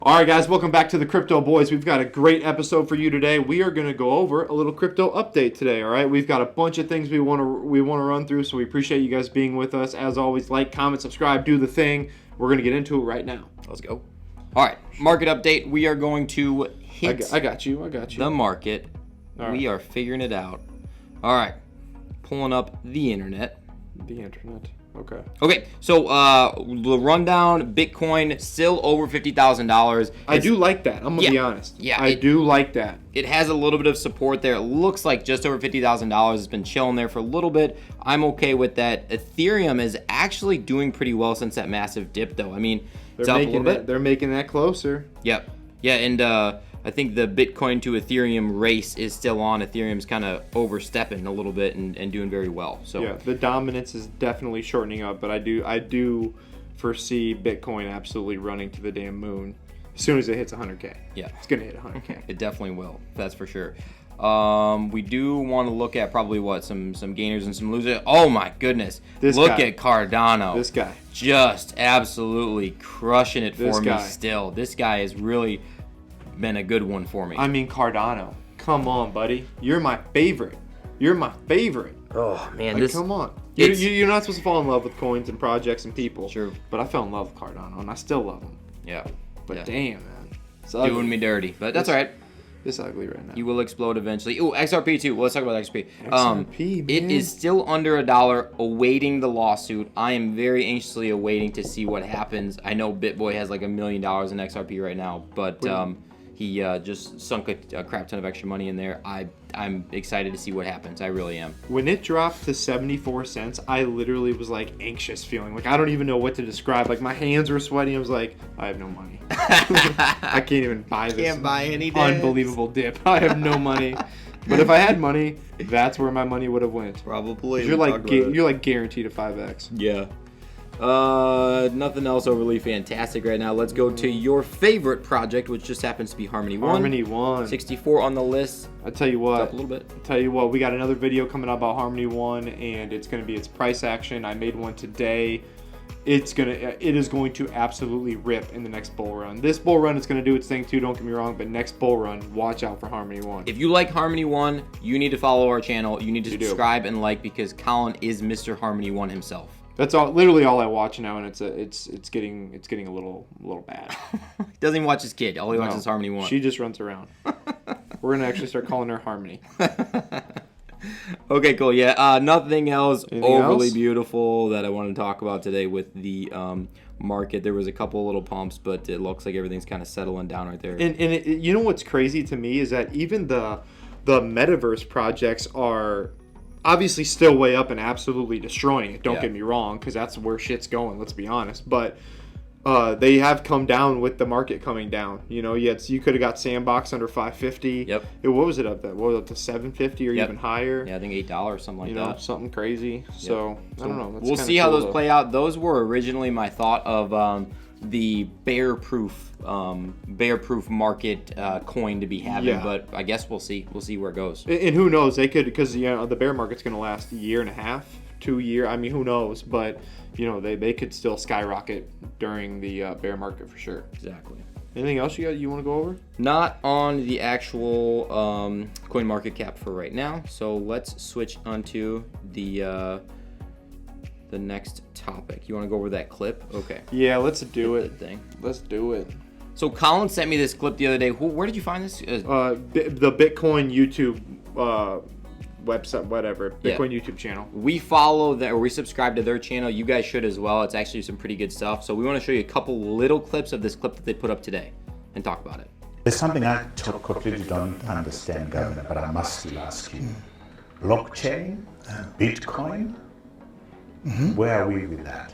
All right, guys, welcome back to the Crypto Boys. We've got a great episode for you today. We are going to go over a little crypto update today, all right? We've got a bunch of things we want to run through, so we appreciate you guys being with us. As always, like, comment, subscribe, do the thing. We're going to get into it right now. Let's go. All right, market update. We are going to hit I got you. the market. All We right. are figuring it out. All right, pulling up the internet. The internet. Okay. Okay, so the rundown, Bitcoin still over $50,000. I do like that. I'm going to be honest. Yeah, I do like that. It has a little bit of support there. It looks like just over $50,000. It's been chilling there for a little bit. I'm okay with that. Ethereum is actually doing pretty well since that massive dip, though. I mean, it's up a little bit. They're making that closer. Yep. Yeah, and I think the Bitcoin to Ethereum race is still on. Ethereum's kind of overstepping a little bit and doing very well. So Yeah, the dominance is definitely shortening up, but I do foresee Bitcoin absolutely running to the damn moon as soon as it hits 100K. yeah, It's going to hit 100K. it definitely will. That's for sure. We do want to look at probably some gainers and some losers. Oh my goodness! Look guy. at Cardano. This guy. Just absolutely crushing it This for guy. me. Still, this guy has really been a good one for me. I mean, Cardano. Come on, buddy. You're my favorite. You're my favorite. Oh man, Like, this come on. it's- You're not supposed to fall in love with coins and projects and people. Sure. But I fell in love with Cardano, and I still love him. yeah, But yeah. damn, man. It's ugly. doing me dirty, but that's all right. It's ugly right now. You will explode eventually. Ooh, XRP too. Well, let's talk about XRP. XRP, It man. is still under $1, awaiting the lawsuit. I am very anxiously awaiting to see what happens. I know BitBoy has like $1 million in XRP right now, but he just sunk a crap ton of extra money in there. I'm excited to see what happens. I really am. When it dropped to 74 cents, I literally was like anxious feeling. Like I don't even know what to describe. Like my hands were sweaty. I was like, I have no money. I can't even buy this. Can't buy any unbelievable dip. I have no money. But if I had money, that's where my money would have went. Probably. You're like you're like guaranteed a 5x. Yeah. Nothing else overly fantastic right now. Let's go to your favorite project, which just happens to be Harmony One. Harmony One. 64 on the list. I tell you Up what. a little bit. We got another video coming out about Harmony One, and it's going to be its price action. I made one today. It is going to absolutely rip in the next bull run. This bull run is going to do its thing too. Don't get me wrong, but next bull run, watch out for Harmony One. If you like Harmony One, you need to follow our channel. You need to You do. subscribe and like because Colin is Mr. Harmony One himself. That's literally all I watch now, and it's getting a little bad. He doesn't even watch his kid. All he watches No, is Harmony One. She just runs around. We're gonna actually start calling her Harmony. Okay, cool. Yeah, nothing else Anything overly else? beautiful that I want to talk about today with the market. There was a couple little pumps, but it looks like everything's kind of settling down right there. You know what's crazy to me is that even the metaverse projects are obviously still way up and absolutely destroying it. Don't Yeah. get me wrong, because that's where shit's going. Let's be honest, but. They have come down with the market coming down. You know, you could have got Sandbox under 550. Yep. What was it up there? What was it up to 750 or Yep. even higher? Yeah, I think $8, something like You know, that. something crazy. So I don't know. That's We'll kinda see how cool, those though. play out. Those were originally my thought of the bear-proof market coin to be having, Yeah. but I guess we'll see. We'll see where it goes. And who knows? They could, because the bear market's going to last a year and a half, 2 year. I mean, who knows? But they could still skyrocket during the bear market for sure. Exactly. Anything else you want to go over? Not on the actual coin market cap for right now. So let's switch onto the next topic. You want to go over that clip? Okay. Yeah, let's do it. Thing. Let's do it. So Colin sent me this clip the other day. Where did you find this? The Bitcoin YouTube website, whatever. Yeah. Bitcoin YouTube channel. We follow that, or we subscribe to their channel. You guys should as well. It's actually some pretty good stuff. So we want to show you a couple little clips of this clip that they put up today and talk about it. There's something I completely don't understand, Governor, but I must still ask you. Blockchain, Bitcoin, where are we with that?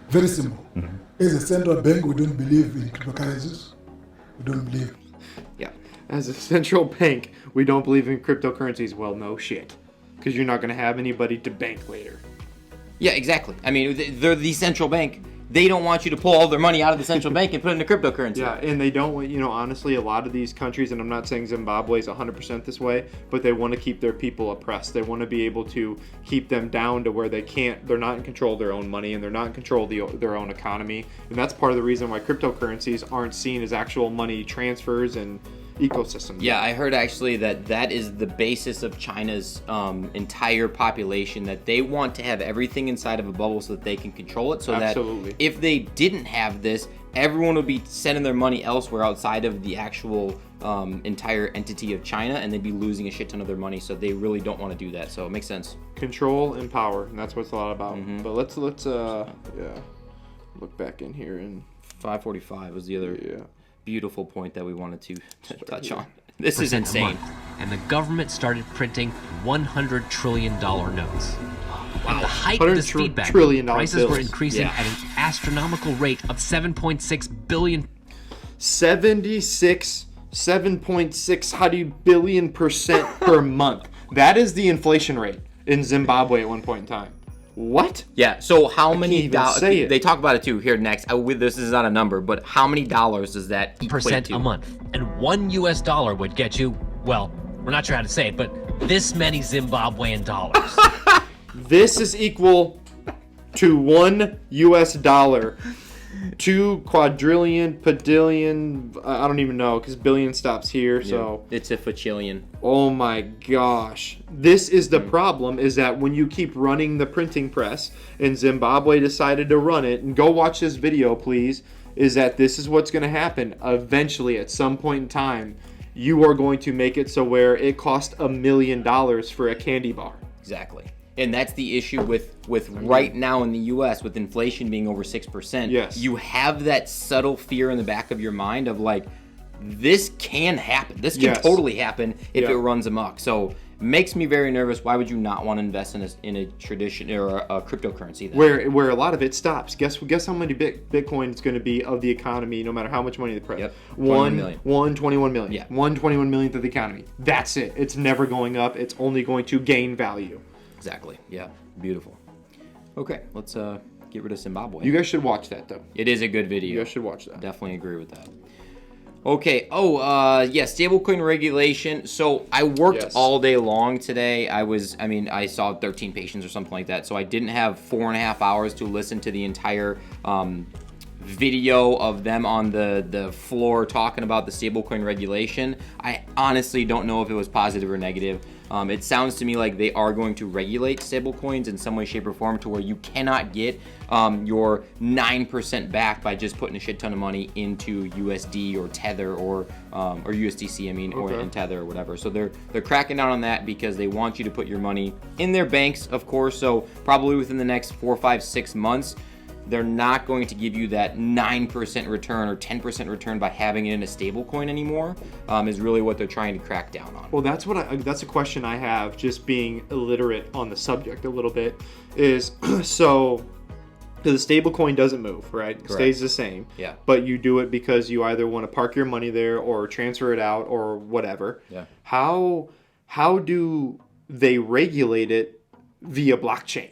Very simple. As a central bank, we don't believe in cryptocurrencies. We don't believe. Yeah. As a central bank, we don't believe in cryptocurrencies. Well, no shit. Because you're not going to have anybody to bank later. Yeah, exactly. I mean, they're the central bank. they don't want you to pull all their money out of the central bank and put it into cryptocurrency. Yeah, and they don't want, honestly, a lot of these countries, and I'm not saying Zimbabwe is 100% this way, but they want to keep their people oppressed. They want to be able to keep them down to where they're not in control of their own money, and they're not in control of their own economy. And that's part of the reason why cryptocurrencies aren't seen as actual money transfers and ecosystems. Yeah, I heard actually that is the basis of China's entire population, that they want to have everything inside of a bubble so that they can control it, so Absolutely. that if they didn't have this, everyone would be sending their money elsewhere outside of the actual entire entity of China, and they'd be losing a shit ton of their money, so they really don't want to do that, so it makes sense. Control and power, and that's what it's a lot about. Mm-hmm. But let's look back in here and 545 was the other beautiful point that we wanted to touch on. This is a insane. month, and the government started printing $100 trillion notes. At the height of this feedback, prices were increasing at an astronomical rate of 7.6 billion. 7.6 billion percent per month. That is the inflation rate in Zimbabwe at one point in time. What? Yeah, so how many dollars? They talk about it too here next. This is not a number, but how many dollars does that equate percent to? a month? And $1 would get you, well, we're not sure how to say it, but this many Zimbabwean dollars. This is equal to $1, 2 quadrillion, padillion, I don't even know, because billion stops here, so. It's a fachillion. Oh my gosh. This is the problem, is that when you keep running the printing press, and Zimbabwe decided to run it, and go watch this video, please, is that this is what's going to happen. Eventually, at some point in time, you are going to make it so where it costs $1 million for a candy bar. Exactly. And that's the issue with right now in the U.S. with inflation being over 6%. Yes. You have that subtle fear in the back of your mind of like, this can happen. This can totally happen if it runs amok. So makes me very nervous. Why would you not want to invest in a tradition or a cryptocurrency? Then? Where a lot of it stops. Guess how many Bitcoin it's going to be of the economy, no matter how much money they print. Yep. 21 million. million. Yeah. 1/21 millionth of the economy. That's it. It's never going up. It's only going to gain value. Exactly. Yeah. Beautiful. Okay, let's get rid of Zimbabwe. You guys should watch that though. It is a good video. You guys should watch that. Definitely agree with that. Okay. Stablecoin regulation. So I worked all day long today. I saw 13 patients or something like that. So I didn't have 4.5 hours to listen to the entire video of them on the floor talking about the stablecoin regulation. I honestly don't know if it was positive or negative. It sounds to me like they are going to regulate stablecoins in some way, shape, or form to where you cannot get your 9% back by just putting a shit ton of money into USD or Tether or USDC, or in Tether or whatever. So they're cracking down on that because they want you to put your money in their banks, of course. So probably within the next 4, 5, 6 months, they're not going to give you that 9% return or 10% return by having it in a stable coin anymore, is really what they're trying to crack down on. Well, that's a question I have, just being illiterate on the subject a little bit, is so the stable coin doesn't move, right? It stays the same. Yeah. But you do it because you either want to park your money there or transfer it out or whatever. Yeah. How do they regulate it via blockchain?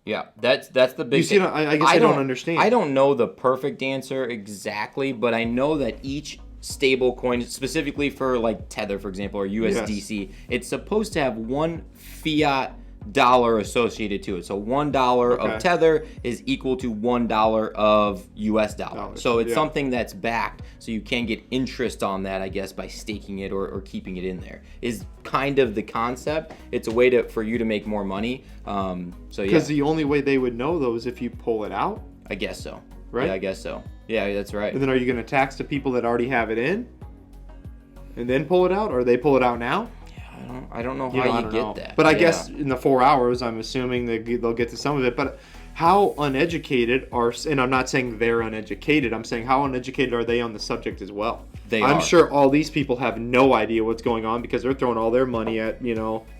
Yeah, that's the big. You see, I guess I don't understand. I don't know the perfect answer exactly, but I know that each stable coin, specifically for like Tether, for example, or USDC, it's supposed to have one fiat dollar associated to it. So $1 of Tether is equal to $1 of US dollar. So it's something that's backed, so you can get interest on that, I guess, by staking it or keeping it in there. Is kind of the concept. It's a way for you to make more money. Because the only way they would know though is if you pull it out. I guess so. Right? Yeah, I guess so. Yeah, that's right. And then are you going to tax the people that already have it in and then pull it out, or they pull it out now? I don't know how you get that. But I guess in the 4 hours, I'm assuming they'll get to some of it. But how uneducated and I'm not saying they're uneducated, I'm saying how uneducated are they on the subject as well? I'm sure all these people have no idea what's going on because they're throwing all their money at,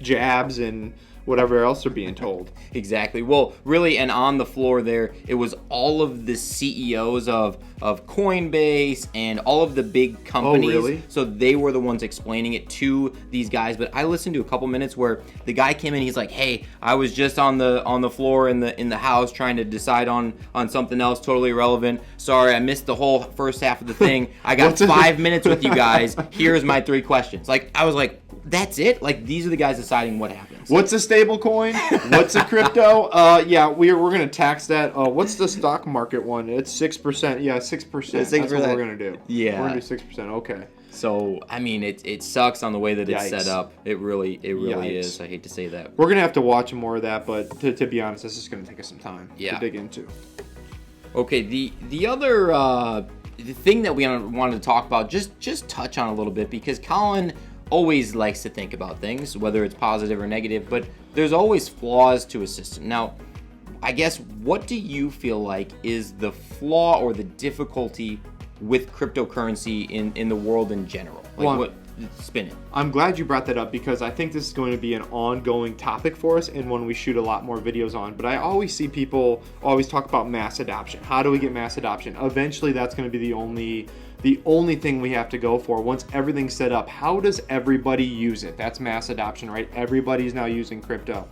jabs and whatever else they're being told. Exactly. Well, really, and on the floor there, it was all of the CEOs of Coinbase and all of the big companies. Oh, really? So they were the ones explaining it to these guys. But I listened to a couple minutes where the guy came in. He's like, "Hey, I was just on the floor in the house trying to decide on something else totally irrelevant. Sorry, I missed the whole first half of the thing. I got 5 minutes with you guys. Here's my 3 questions." Like, I was like, that's it? Like, these are the guys deciding what happens. What's a stable coin? What's a crypto? Yeah, we're going to tax that. What's the stock market one? It's 6%. Yeah, 6%. That's what we're going to do. Yeah. We're going to do 6%. Okay. So, I mean, it sucks on the way that it's Yikes. set up. It really Yikes. is. I hate to say that. We're going to have to watch more of that, but to be honest, this is going to take us some time to dig into. Okay, the other the thing that we wanted to talk about, just touch on a little bit, because Colin always likes to think about things, whether it's positive or negative, but there's always flaws to a system. Now, I guess, what do you feel like is the flaw or the difficulty with cryptocurrency in the world in general? Like, spin it. I'm glad you brought that up, because I think this is going to be an ongoing topic for us and one we shoot a lot more videos on. But I always see people always talk about mass adoption. How do we get mass adoption? Eventually, that's going to be the only thing we have to go for. Once everything's set up, how does everybody use it? That's mass adoption, right? Everybody's now using crypto.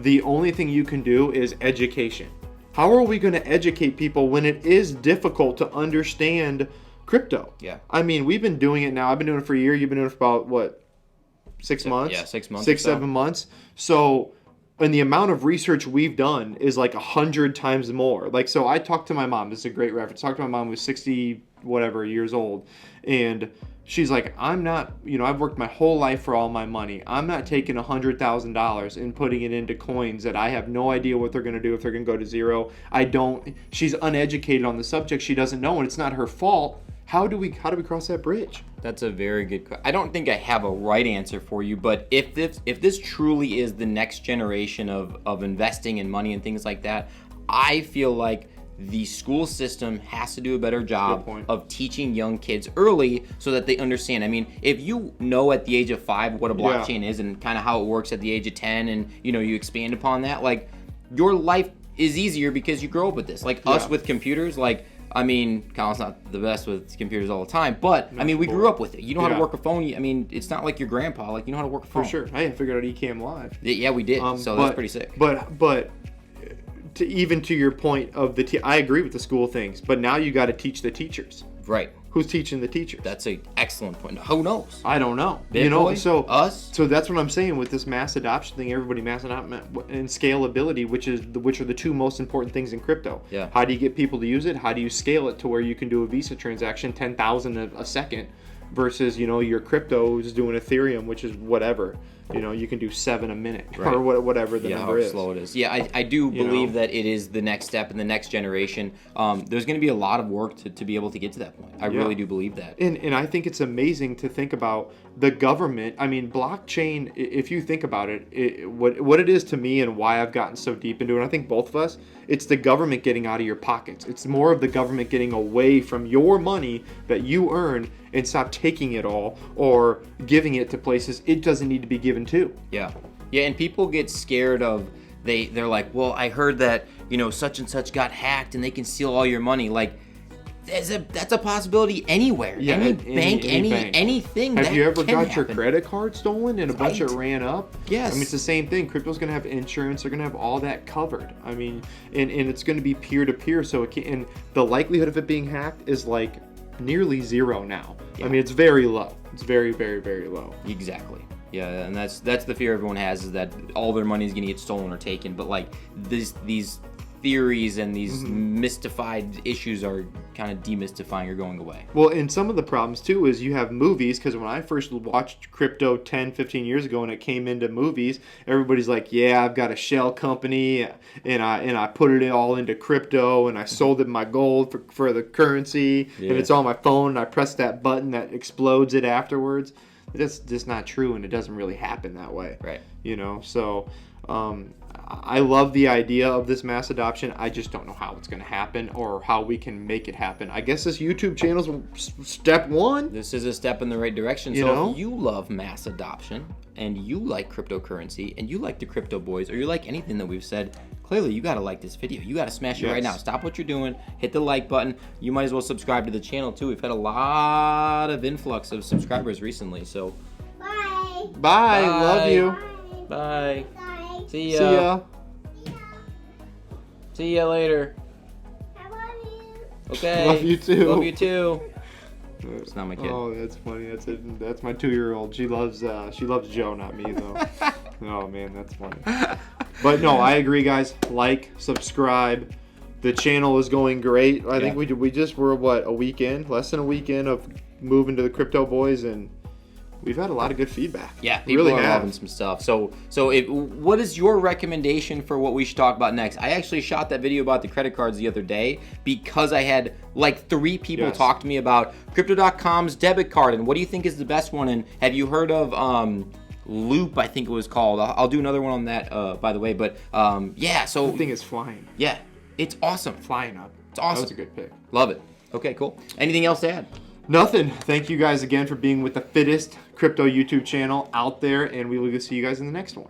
The only thing you can do is education. How are we going to educate people when it is difficult to understand crypto? Yeah. I mean, we've been doing it now. I've been doing it for a year. You've been doing it for about, what, 6 months? Yeah, 6 months. 6, 7 months. So, and the amount of research we've done is like 100 times more. Like, so I talked to my mom. This is a great reference. I talked to my mom who's 60 whatever years old, and she's like, I'm not, I've worked my whole life for all my money. I'm not taking $100,000 and putting it into coins that I have no idea what they're going to do, if they're going to go to zero. She's uneducated on the subject. She doesn't know, and it's not her fault. How do we cross that bridge? That's a very good question. I don't think I have a right answer for you, but if this truly is the next generation of investing in money and things like that, I feel like the school system has to do a better job of teaching young kids early so that they understand. I mean, if you know at the age of 5 what a blockchain is and kind of how it works at the age of 10, and you expand upon that, like, your life is easier because you grow up with this. Like us with computers, like, I mean, Colin's not the best with computers all the time, but I mean, we grew up with it. You know how to work a phone. I mean, it's not like your grandpa. Like, you know how to work a phone. For sure. Hey, I figured out Ecamm Live. Yeah, we did. So that's pretty sick. But to your point of I agree with the school things, but now you got to teach the teachers. Right. Who's teaching the teachers? That's an excellent point. Who knows? I don't know. So us. So that's what I'm saying with this mass adoption thing. Everybody mass adoption and scalability, which are the two most important things in crypto. Yeah. How do you get people to use it? How do you scale it to where you can do a Visa transaction 10,000 a second, versus your crypto is doing Ethereum, which is whatever. You can do 7 a minute, or whatever the number is. Yeah, how slow it is. Yeah, I do believe that it is the next step in the next generation. There's going to be a lot of work to be able to get to that point. I really do believe that. And I think it's amazing to think about the government. I mean, blockchain, if you think about it, what it is to me and why I've gotten so deep into it, and I think both of us, it's the government getting out of your pockets. It's more of the government getting away from your money that you earn and stop taking it all or giving it to places it doesn't need to be given to. Yeah, and people get scared of, they're like, well, I heard that such and such got hacked and they can steal all your money. Like, that's a possibility anywhere. Yeah, any bank, anything. Have you ever got happen. your credit card stolen and a bunch of it ran up? Yes. I mean, it's the same thing. Crypto's going to have insurance. They're going to have all that covered. I mean, and it's going to be peer to peer. So and the likelihood of it being hacked is like nearly zero now. Yeah. I mean, it's very low. It's very, very, very low. Exactly. Yeah, and that's the fear everyone has, is that all their money is going to get stolen or taken. But like these theories and these mystified issues are kind of demystifying or going away. Well, and some of the problems too is you have movies, because when I first watched crypto 10, 15 years ago and it came into movies, everybody's like, yeah, I've got a shell company and I put it all into crypto and I sold it my gold for the currency, and it's on my phone and I press that button that explodes it afterwards. That's just not true, and it doesn't really happen that way. Right. So I love the idea of this mass adoption. I just don't know how it's going to happen or how we can make it happen. I guess this YouTube channel's step one. This is a step in the right direction. You So know? if you love mass adoption and you like cryptocurrency and you like the Crypto Boys or you like anything that we've said, clearly you got to like this video. You got to smash it right now. Stop what you're doing. Hit the like button. You might as well subscribe to the channel too. We've had a lot of influx of subscribers recently. So Bye. Bye. Love you. Bye. Bye. See ya. See ya. See ya later. I love you. Okay. Love you too. Love you too. It's not my kid. Oh, that's funny. That's my 2-year-old. She loves Joe, not me though. Oh man, that's funny. But no, I agree, guys. Like, subscribe. The channel is going great. I think we're what, a week in, less than a week in of moving to the Crypto Boys, and we've had a lot of good feedback. Yeah, people really are have. loving some stuff. So what is your recommendation for what we should talk about next? I actually shot that video about the credit cards the other day because I had like 3 people talk to me about Crypto.com's debit card and what do you think is the best one? And have you heard of Loop? I think it was called. I'll do another one on that, by the way. But yeah, so The thing is flying. yeah, it's awesome. Flying up. It's awesome. That was a good pick. Love it. Okay, cool. Anything else to add? Nothing. Thank you guys again for being with the fittest crypto YouTube channel out there, and we will see you guys in the next one.